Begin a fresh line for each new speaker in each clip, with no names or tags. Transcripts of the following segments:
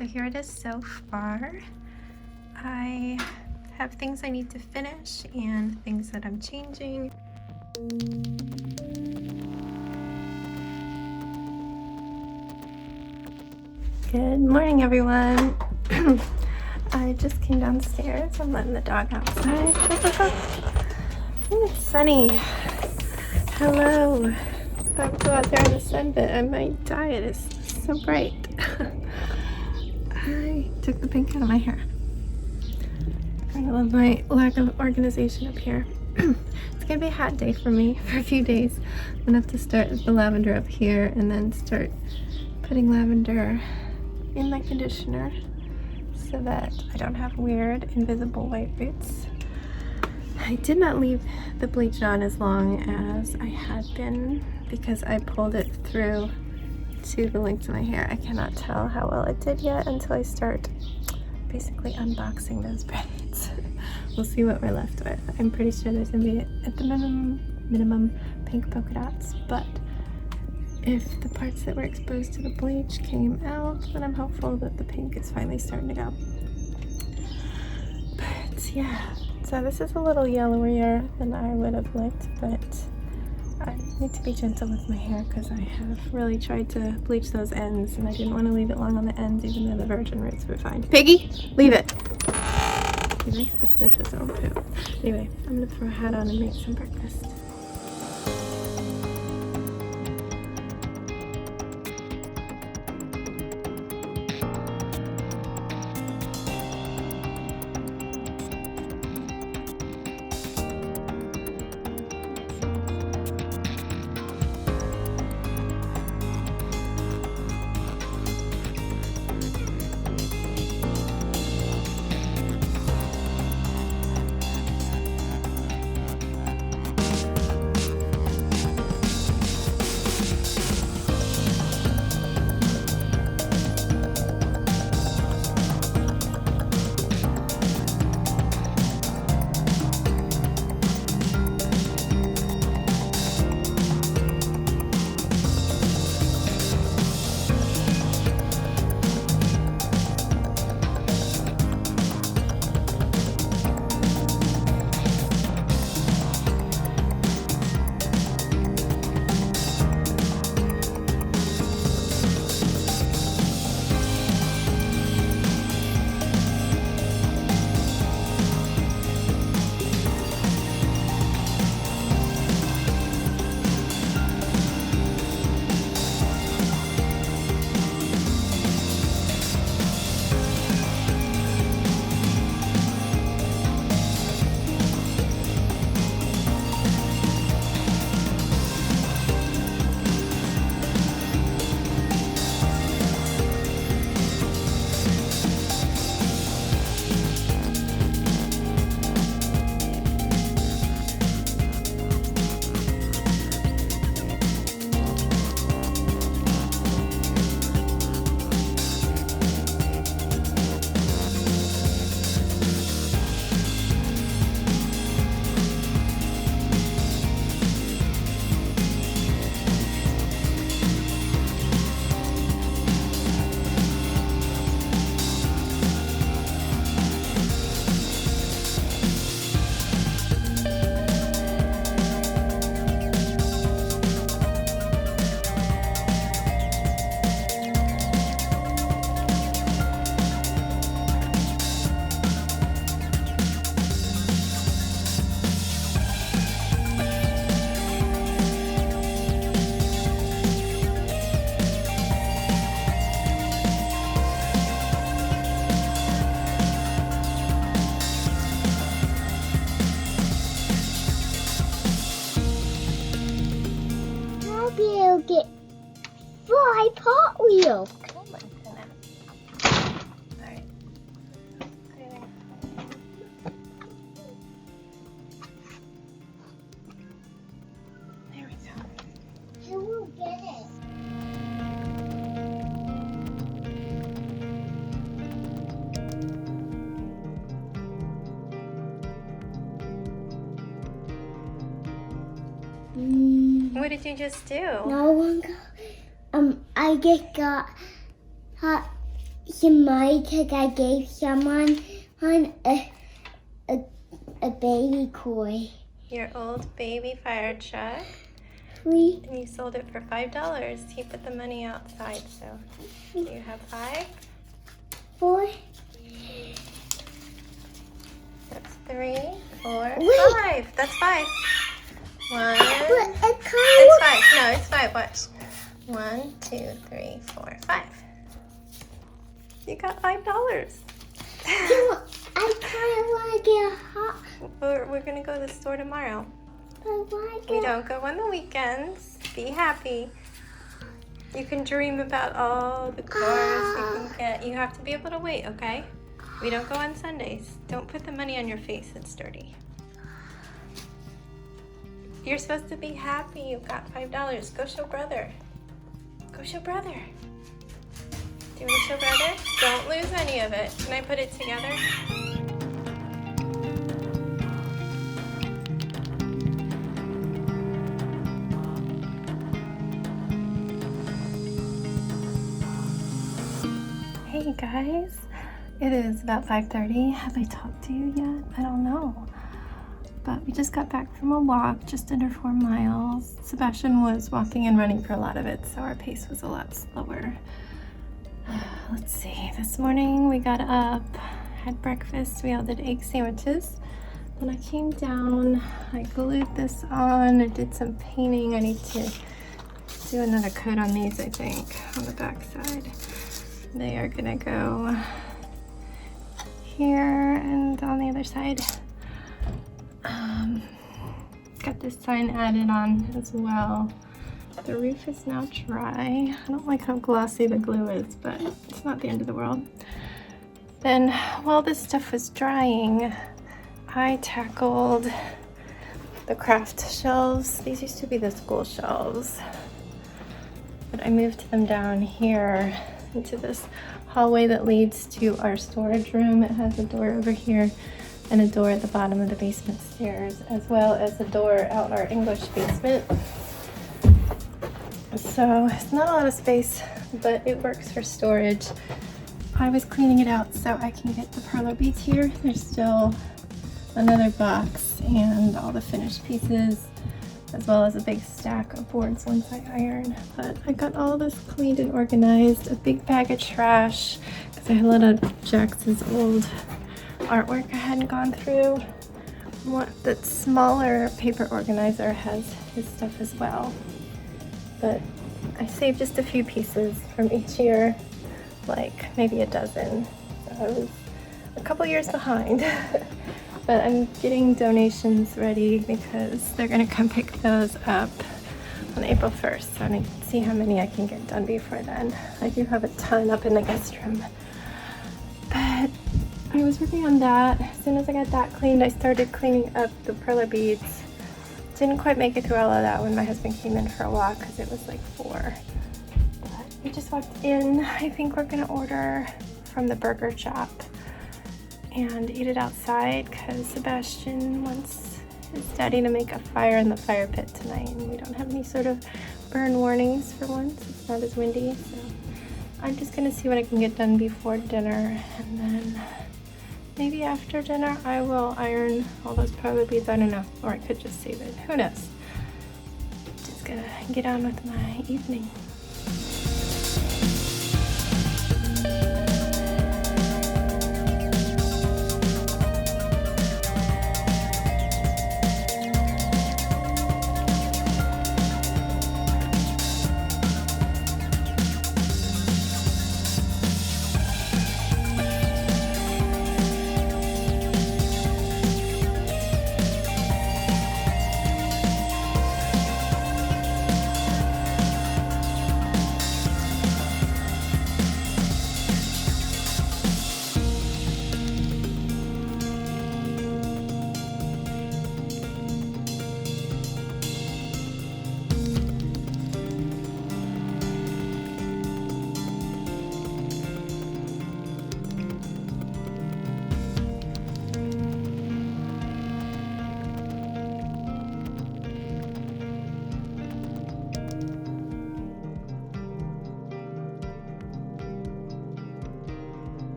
So here it is so far. I have things I need to finish and things that I'm changing. Good morning, everyone. I just came downstairs. I'm letting the dog outside. It's sunny. Hello. If I go out there in the sun, but I might die. It is so bright. I took the pink out of my hair. I love my lack of organization up here. It's gonna be a hot day for me for a few days. I'm gonna have to start the lavender up here and then start putting lavender in my conditioner so that I don't have weird invisible white roots. I did not leave the bleach on as long as I had been because I pulled it through to the length of my hair. I cannot tell how well it did yet until I start basically unboxing those braids. We'll see what we're left with. I'm pretty sure there's gonna be at the minimum pink polka dots, but if the parts that were exposed to the bleach came out, then I'm hopeful that the pink is finally starting to go. But yeah, so this is a little yellowier than I would have liked, but I need to be gentle with my hair because I have really tried to bleach those ends and I didn't want to leave it long on the ends even though the virgin roots were fine. Piggy, leave it! He likes to sniff his own poop. Anyway, I'm gonna throw a hat on and make some breakfast.
Get fly pot wheel.
Oh my goodness. Alright. There we go.
Who will get it?
What did you just do?
No one got. I just got hot some money because I gave someone on a baby toy.
Your old baby fire truck.
We
And you sold it for $5. He put the money outside, so you have 5.
4.
That's 3, 4,
Wait.
5. That's 5. 1.
But it kind
It's 5. No, it's 5. Watch. 1, 2, 3, 4, 5. You got $5.
I kind of want to get a hot.
We're gonna go to the store tomorrow.
But
We don't go on the weekends. Be happy. You can dream about all the cars you can get. You have to be able to wait, okay? We don't go on Sundays. Don't put the money on your face. It's dirty. You're supposed to be happy. You got $5. Go show brother. Go show brother. Do you want to show brother? Don't lose any of it. Can I put it together? Hey guys, it is about 5:30. Have I talked to you yet? I don't know. But we just got back from a walk, just under 4 miles. Sebastian was walking and running for a lot of it, so our pace was a lot slower. Let's see, this morning we got up, had breakfast, we all did egg sandwiches. Then I came down, I glued this on, I did some painting. I need to do another coat on these, I think, on the back side. They are gonna go here and on the other side. Got this sign added on as well. The roof is now dry. I don't like how glossy the glue is, but it's not the end of the world. Then while this stuff was drying, I tackled the craft shelves. These used to be the school shelves, but I moved them down here into this hallway that leads to our storage room. It has a door over here and a door at the bottom of the basement stairs, as well as a door out our English basement. So it's not a lot of space, but it works for storage. I was cleaning it out so I can get the perler beads here. There's still another box and all the finished pieces, as well as a big stack of boards once I iron. But I got all this cleaned and organized, a big bag of trash, because I had a lot of Jax's old artwork I hadn't gone through. The smaller paper organizer has his stuff as well. But I saved just a few pieces from each year, like maybe a dozen. So I was a couple years behind. But I'm getting donations ready because they're gonna come pick those up on April 1st. So I need to see how many I can get done before then. I do have a ton up in the guest room. But I was working on that. As soon as I got that cleaned, I started cleaning up the perler beads. Didn't quite make it through all of that when my husband came in for a walk because it was like 4. But we just walked in. I think we're gonna order from the burger shop and eat it outside because Sebastian wants his daddy to make a fire in the fire pit tonight, and we don't have any sort of burn warnings for once. It's not as windy, so I'm just gonna see what I can get done before dinner, and then maybe after dinner I will iron all those perler beads. I don't know, or I could just save it. Who knows? Just gonna get on with my evening.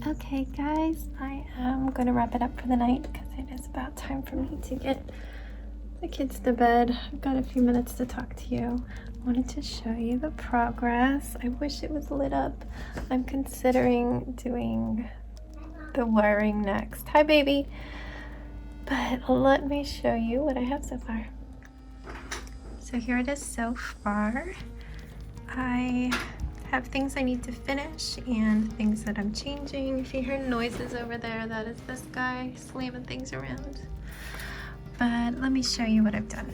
Okay guys, I am going to wrap it up for the night because it is about time for me to get the kids to bed. I've got a few minutes to talk to you. I wanted to show you the progress. I wish it was lit up. I'm considering doing the wiring next. Hi baby! But let me show you what I have so far. So here it is so far. I have things I need to finish and things that I'm changing. If you hear noises over there, that is this guy slamming things around. But let me show you what I've done.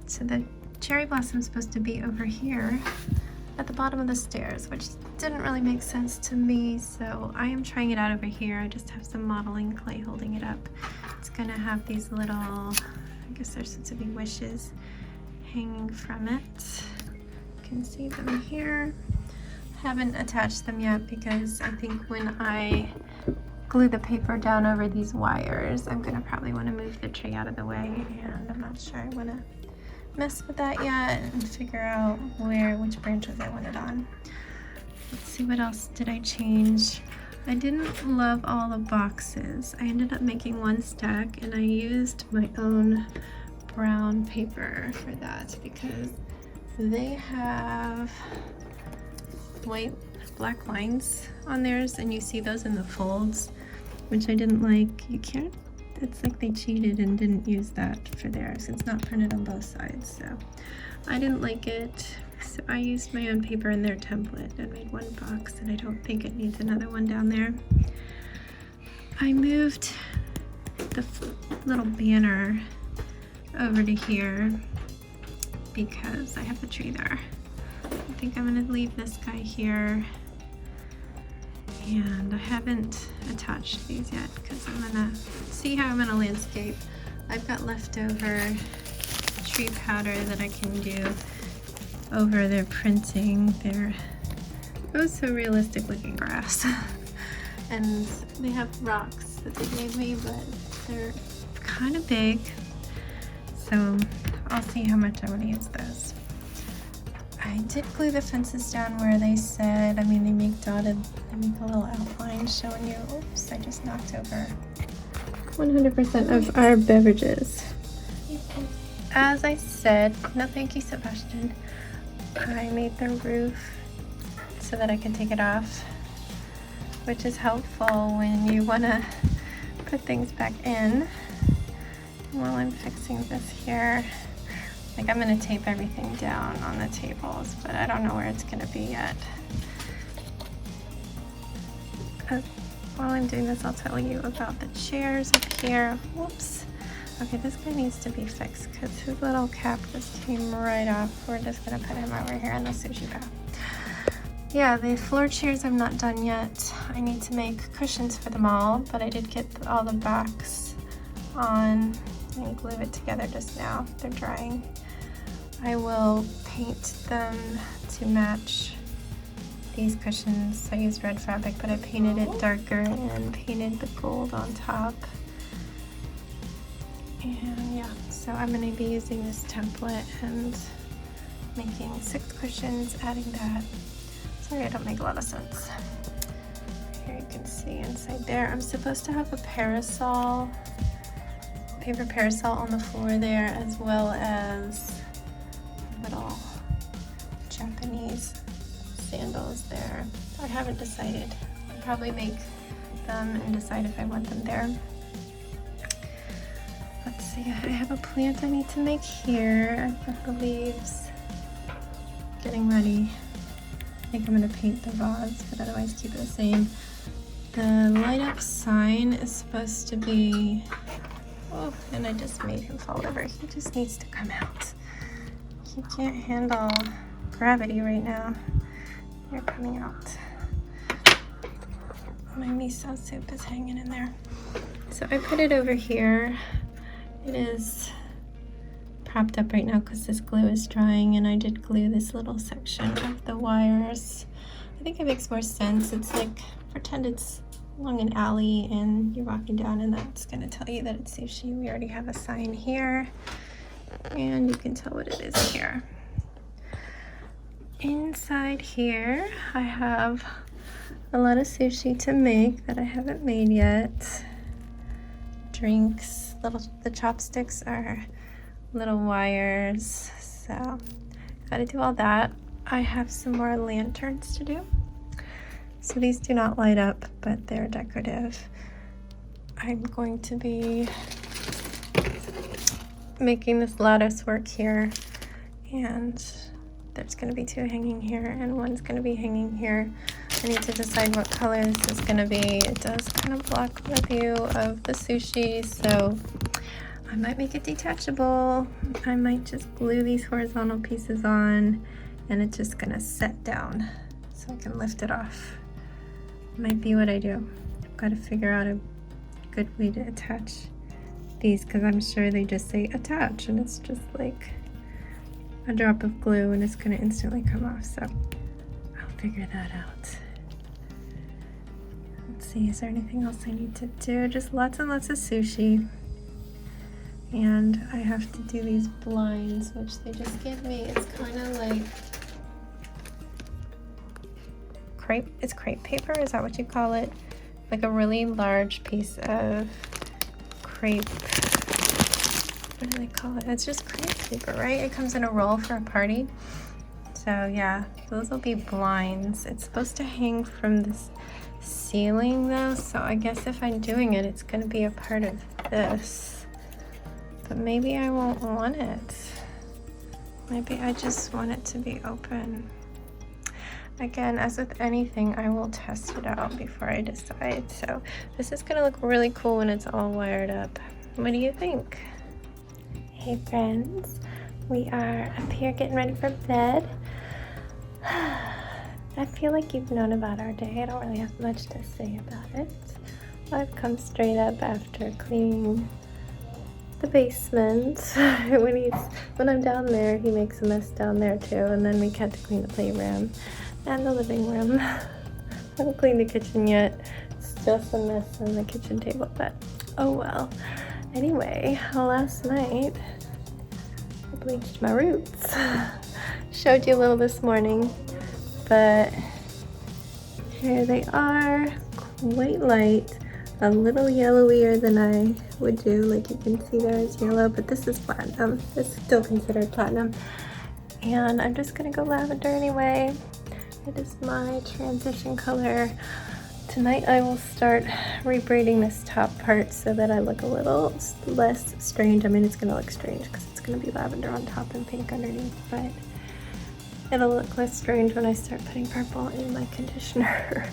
So the cherry blossom is supposed to be over here at the bottom of the stairs, which didn't really make sense to me, so I am trying it out over here. I just have some modeling clay holding it up. It's gonna have these little, I guess they're supposed to be wishes hanging from it. You can see them here. Haven't attached them yet because I think when I glue the paper down over these wires, I'm gonna probably want to move the tree out of the way, and I'm not sure I want to mess with that yet and figure out which branches I want it on. Let's see, what else did I change? I didn't love all the boxes. I ended up making one stack and I used my own brown paper for that because they have black lines on theirs, and you see those in the folds, which I didn't like. You can't, it's like they cheated and didn't use that for theirs. It's not printed on both sides, so I didn't like it. So I used my own paper in their template and made one box, and I don't think it needs another one down there. I moved the little banner over to here because I have the tree there. I think I'm gonna leave this guy here, and I haven't attached these yet because I'm gonna see how I'm gonna landscape. I've got leftover tree powder that I can do over their printing. They're so realistic looking grass. And they have rocks that they gave me, but they're kind of big, so I'll see how much I want to use those. I did glue the fences down where they said, they make dotted, they make a little outline showing you. Oops, I just knocked over 100% of our beverages. As I said, no thank you Sebastian, I made the roof so that I can take it off, which is helpful when you want to put things back in. While I'm fixing this here, I'm gonna tape everything down on the tables, but I don't know where it's gonna be yet. While I'm doing this, I'll tell you about the chairs up here. Whoops. Okay, this guy needs to be fixed because his little cap just came right off. We're just gonna put him over here in the sushi bowl. Yeah, the floor chairs I'm not done yet. I need to make cushions for them all, but I did get all the backs on and glue it together just now. They're drying. I will paint them to match these cushions. I used red fabric, but I painted it darker and painted the gold on top. And yeah, so I'm going to be using this template and making 6 cushions, adding that. Sorry, I don't make a lot of sense. Here you can see inside there. I'm supposed to have a parasol, paper parasol on the floor there, as well as little Japanese sandals there. I haven't decided. I'll probably make them and decide if I want them there. Let's see, I have a plant I need to make here. I've got the leaves getting ready. I think I'm going to paint the vase, but otherwise keep it the same. The light up sign is supposed to be, oh, and I just made him fall over. He just needs to come out. He can't handle gravity right now. You're coming out. My miso soup is hanging in there. So I put it over here. It is propped up right now because this glue is drying, and I did glue this little section of the wires. I think it makes more sense. It's like, pretend it's along an alley and you're walking down and that's going to tell you that it's sushi. We already have a sign here, and you can tell what it is here. Inside here I have a lot of sushi to make that I haven't made yet. Drinks, the chopsticks are little wires, so gotta do all that. I have some more lanterns to do. So these do not light up, but they're decorative. I'm going to be making this lattice work here, and there's going to be 2 hanging here and one's going to be hanging here. I need to decide what color this is going to be. It does kind of block the view of the sushi, so I might make it detachable. I might just glue these horizontal pieces on and it's just going to set down so I can lift it off. Might be what I do. I've got to figure out a good way to attach these, because I'm sure they just say attach and it's just like a drop of glue and it's going to instantly come off, so I'll figure that out. Let's see, is there anything else I need to do? Just lots and lots of sushi, and I have to do these blinds which they just give me. It's kind of like crepe, it's crepe paper, is that what you call it? Like a really large piece of crepe, what do they call it? It's just crepe paper, right? It comes in a roll for a party. So yeah, those will be blinds. It's supposed to hang from this ceiling though, so I guess if I'm doing it, it's gonna be a part of this. But maybe I won't want it. Maybe I just want it to be open. Again, as with anything, I will test it out before I decide. So this is gonna look really cool when it's all wired up. What do you think? Hey friends, we are up here getting ready for bed. I feel like you've known about our day. I don't really have much to say about it. I've come straight up after cleaning the basement. When I'm down there, he makes a mess down there too, and then we had to clean the playroom and the living room. I haven't cleaned the kitchen yet. It's just a mess on the kitchen table, but oh well. Anyway, last night I bleached my roots. Showed you a little this morning, but here they are, quite light, a little yellowier than I would do. Like you can see there's yellow, but this is platinum. It's still considered platinum. And I'm just gonna go lavender anyway. It is my transition color. Tonight I will start rebraiding this top part so that I look a little less strange. I mean, it's gonna look strange because it's gonna be lavender on top and pink underneath, but it'll look less strange when I start putting purple in my conditioner.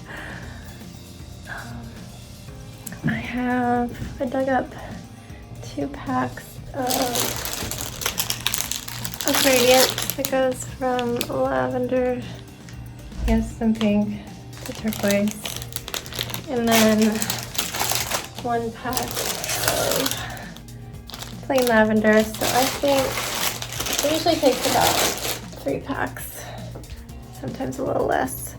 I dug up 2 packs of gradient that goes from lavender, yes, some pink to turquoise, and then 1 pack of plain lavender. So I think it usually takes about 3 packs, sometimes a little less.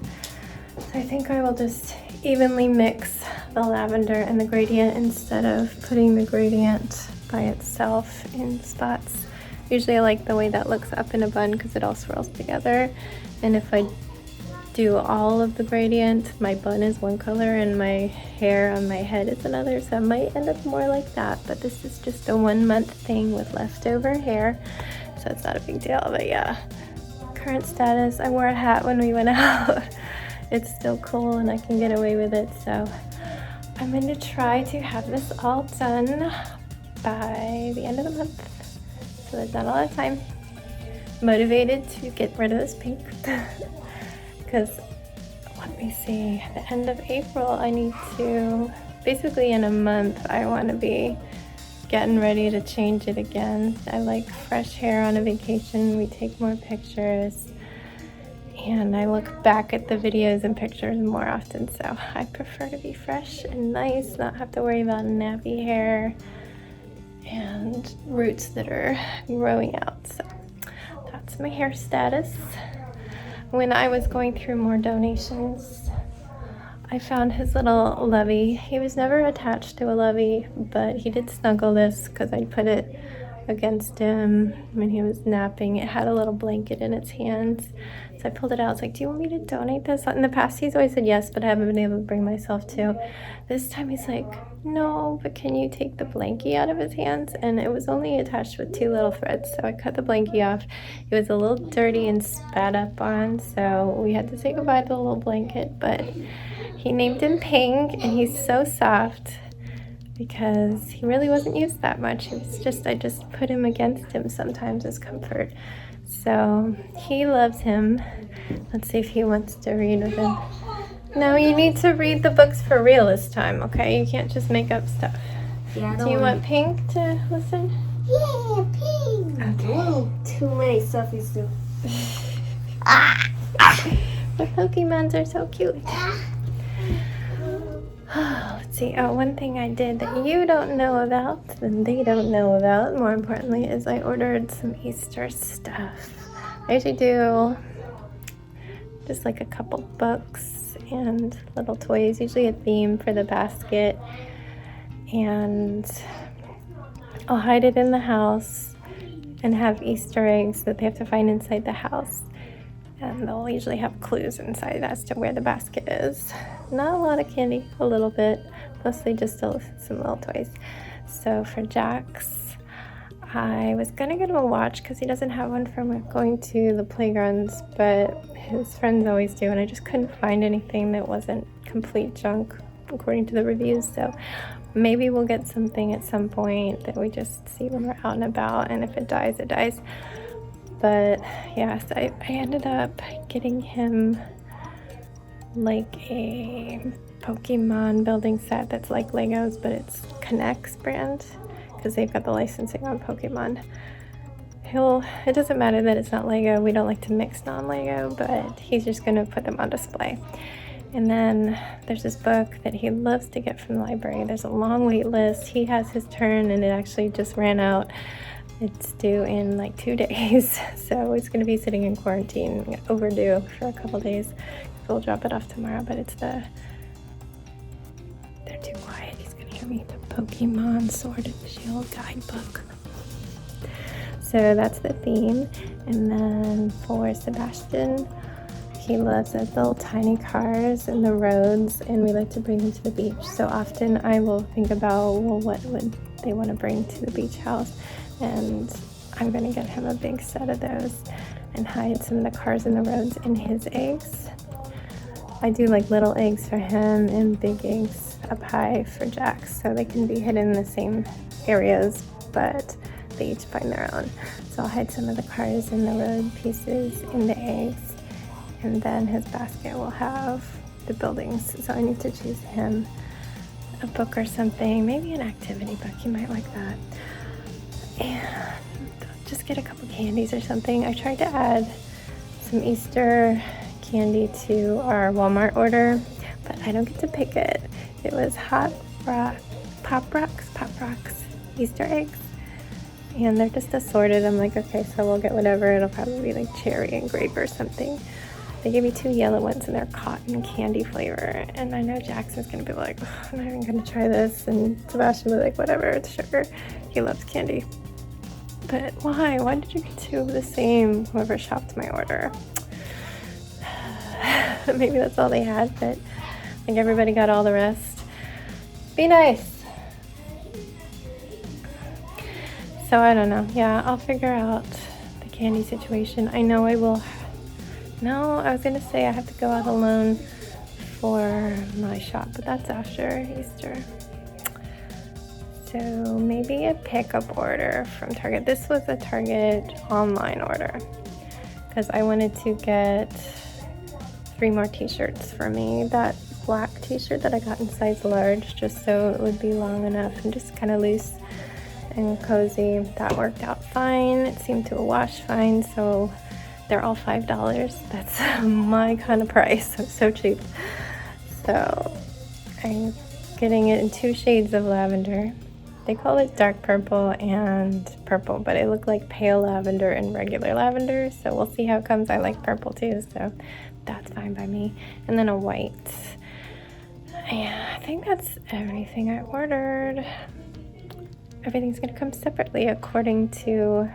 So I think I will just evenly mix the lavender and the gradient instead of putting the gradient by itself in spots. Usually I like the way that looks up in a bun because it all swirls together, and if I do all of the gradient, my bun is one color and my hair on my head is another, so it might end up more like that. But this is just a 1 month thing with leftover hair, so it's not a big deal. But yeah, current status, I wore a hat when we went out. It's still cool and I can get away with it, so I'm going to try to have this all done by the end of the month, so there's not a lot of time. Motivated to get rid of this pink because, let me see, the end of April I need to, basically in a month I want to be getting ready to change it again. I like fresh hair on a vacation. We take more pictures and I look back at the videos and pictures more often, so I prefer to be fresh and nice, not have to worry about nappy hair and roots that are growing out. So that's my hair status. When I was going through more donations, I found his little lovey. He was never attached to a lovey, but he did snuggle this because I put it against him when he was napping. It had a little blanket in its hands. So I pulled it out. I was like, do you want me to donate this? In the past, he's always said yes, but I haven't been able to bring myself to. This time he's like, no, but can you take the blankie out of his hands? And it was only attached with 2 little threads. So I cut the blankie off. It was a little dirty and spat up on. So we had to say goodbye to the little blanket. But he named him Pink, and he's so soft, because he really wasn't used that much. It was just, I just put him against him sometimes as comfort. So he loves him. Let's see if he wants to read with him. No, you need to read the books for real this time, okay? You can't just make up stuff.
Yeah,
Do you want Pink to listen?
Yeah, Pink.
Okay.
Ooh, too many selfies too.
The Pokemons are so cute. Let's see. Oh, one thing I did that you don't know about, and they don't know about, more importantly, is I ordered some Easter stuff. I usually do just like a couple books and little toys, usually a theme for the basket, and I'll hide it in the house and have Easter eggs that they have to find inside the house. And they'll usually have clues inside as to where the basket is. Not a lot of candy, a little bit, mostly just some little toys. So for Jax, I was gonna get him a watch because he doesn't have one from going to the playgrounds, but his friends always do, and I just couldn't find anything that wasn't complete junk according to the reviews. So maybe we'll get something at some point that we just see when we're out and about, and if it dies, it dies. But yes, I ended up getting him like a Pokemon building set that's like Legos, but it's Connect's brand, because they've got the licensing on Pokemon. It doesn't matter that it's not Lego. We don't like to mix non-Lego, but he's just going to put them on display. And then there's this book that he loves to get from the library. There's a long wait list. He has his turn, and it actually just ran out. It's due in like 2 days, so it's going to be sitting in quarantine, overdue for a couple days. We'll drop it off tomorrow, but it's they're too quiet. He's going to hear me. The Pokemon Sword and Shield guidebook. So that's the theme. And then for Sebastian, he loves those little tiny cars and the roads, and we like to bring them to the beach. So often I will think about, well, what would they want to bring to the beach house? And I'm going to get him a big set of those and hide some of the cars and the roads in his eggs. I do like little eggs for him and big eggs up high for Jax, so they can be hidden in the same areas, but they each find their own. So I'll hide some of the cars and the road pieces in the eggs, and then his basket will have the buildings. So I need to choose him a book or something, maybe an activity book. He might like that. And just get a couple candies or something. I tried to add some Easter candy to our Walmart order, but I don't get to pick it. It was Pop Rocks Easter eggs, and they're just assorted. I'm like, okay, so we'll get whatever. It'll probably be like cherry and grape or something. They gave me 2 yellow ones, and they're cotton candy flavor, and I know Jackson's gonna be like, I'm not even gonna try this, and Sebastian will be like, whatever, it's sugar. He loves candy. But why did you get 2 of the same? Whoever shopped my order. Maybe that's all they had, but I think everybody got all the rest. Be nice. So I don't know. Yeah, I'll figure out the candy situation. I know I will. No, I was gonna say I have to go out alone for my shop, but that's after Easter. So maybe a pickup order from Target. This was a Target online order because I wanted to get 3 more t-shirts for me. That black t-shirt that I got in size large, just so it would be long enough and just kind of loose and cozy. That worked out fine. It seemed to wash fine, so they're all $5. That's my kind of price. So cheap. So I'm getting it in 2 shades of lavender. They call it dark purple and purple, but it looked like pale lavender and regular lavender, so we'll see how it comes. I like purple too, so that's fine by me. And then a white. Yeah, I think that's everything I ordered. everything's gonna come separately according to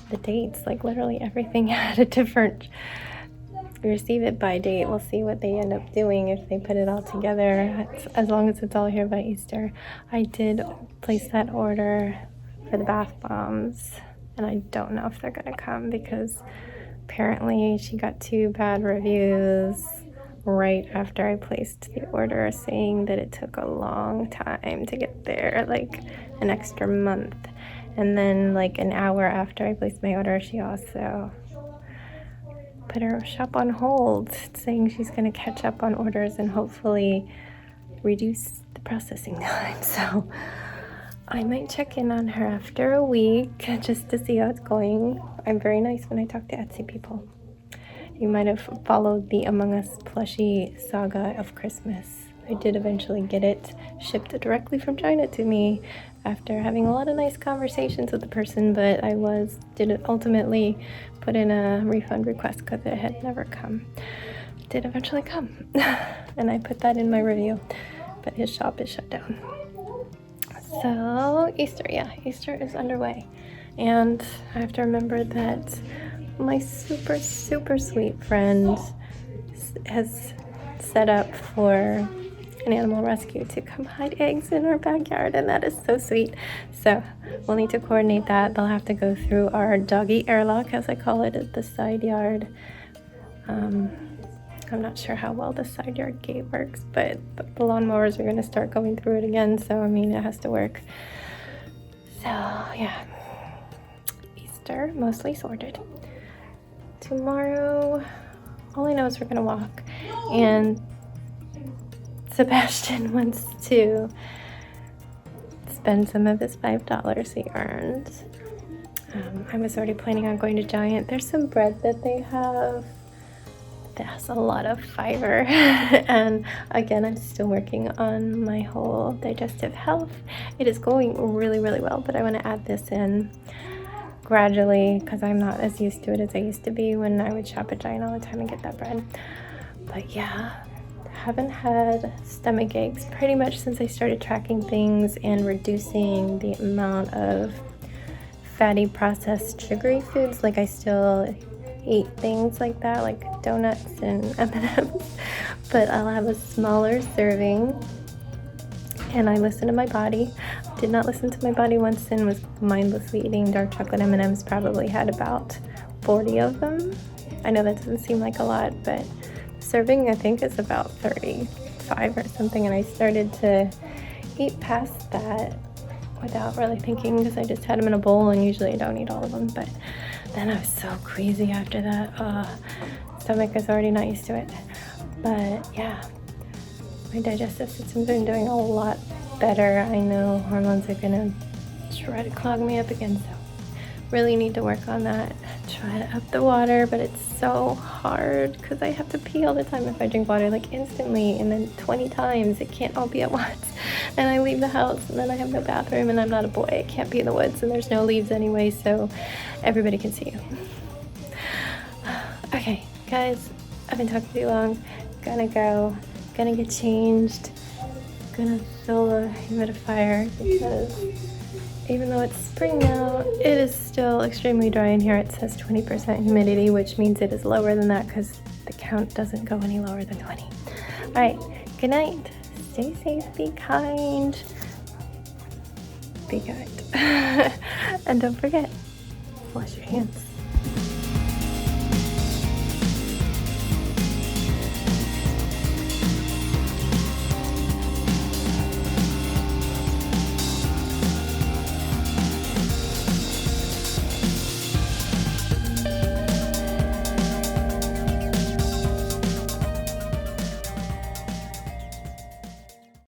the dates. Like literally everything had a different receive it by date. We'll see what they end up doing if they put it all together, as long as it's all here by Easter. I did place that order for the bath bombs, and I don't know if they're gonna come because apparently she got 2 bad reviews right after I placed the order, saying that it took a long time to get there, like an extra month. And then like an hour after I placed my order, she also put her shop on hold, saying she's going to catch up on orders and hopefully reduce the processing time. So I might check in on her after a week just to see how it's going. I'm very nice when I talk to Etsy people. You might have followed the Among Us plushie saga of Christmas. I did eventually get it shipped directly from China to me after having a lot of nice conversations with the person, but I did ultimately put in a refund request because it had never come. It did eventually come, and I put that in my review, but his shop is shut down. So Easter is underway, and I have to remember that my super sweet friend has set up for an animal rescue to come hide eggs in our backyard, and that is so sweet. So we'll need to coordinate that. They'll have to go through our doggy airlock, as I call it, at the side yard. I'm not sure how well the side yard gate works, but the lawnmowers are going to start going through it again, so I mean it has to work. So yeah, Easter mostly sorted. Tomorrow, all I know is we're gonna walk, and Sebastian wants to spend some of his $5 he earned. I was already planning on going to Giant. There's some bread that they have that has a lot of fiber, and again, I'm still working on my whole digestive health. It is going really well, but I want to add this in gradually because I'm not as used to it as I used to be when I would shop at Giant all the time and get that bread. But yeah, haven't had stomach aches pretty much since I started tracking things and reducing the amount of fatty processed sugary foods. Like I still eat things like that, like donuts and M&Ms, but I'll have a smaller serving, and I listen to my body. Did not listen to my body once and was mindlessly eating dark chocolate M&Ms. Probably had about 40 of them. I know that doesn't seem like a lot, but serving I think is about 35 or something, and I started to eat past that without really thinking because I just had them in a bowl, and usually I don't eat all of them, but then I was so queasy after that. Stomach is already not used to it. But yeah, my digestive system's been doing a lot better. I know hormones are gonna try to clog me up again, so really need to work on that. Try to up the water, but it's so hard because I have to pee all the time if I drink water, like instantly, and then 20 times. It can't all be at once. And I leave the house, and then I have no bathroom, and I'm not a boy. I can't be in the woods, and there's no leaves anyway, so everybody can see you. Okay, guys, I've been talking too long. Gonna go. Gonna get changed. Gonna fill the humidifier because even though it's spring now, it is still extremely dry in here. It says 20% humidity, which means it is lower than that because the count doesn't go any lower than 20. All right, good night. Stay safe, be kind. Be kind. And don't forget, wash your hands.